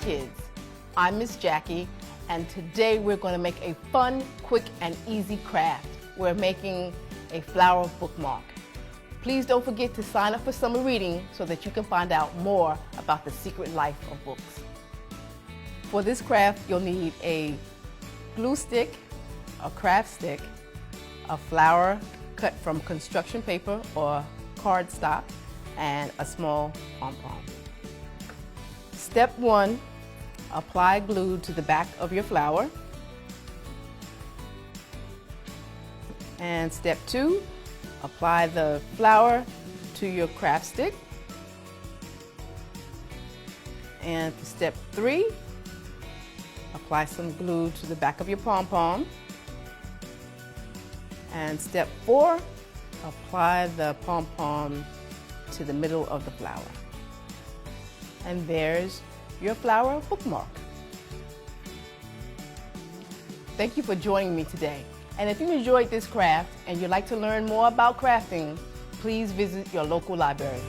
kids. I'm Miss Jackie, and today we're going to make a fun, quick, and easy craft. We're making a flower bookmark. Please don't forget to sign up for summer reading so that you can find out more about the secret life of books. For this craft, you'll need a glue stick, a craft stick, a flower cut from construction paper or cardstock, and a small pom-pom. Step 1, apply glue to the back of your flower. And step 2, apply the flower to your craft stick. And for step 3, apply some glue to the back of your pom-pom. And step 4, apply the pom-pom to the middle of the flower. And there's your flower bookmark. Thank you for joining me today. And if you enjoyed this craft and you'd like to learn more about crafting, please visit your local library.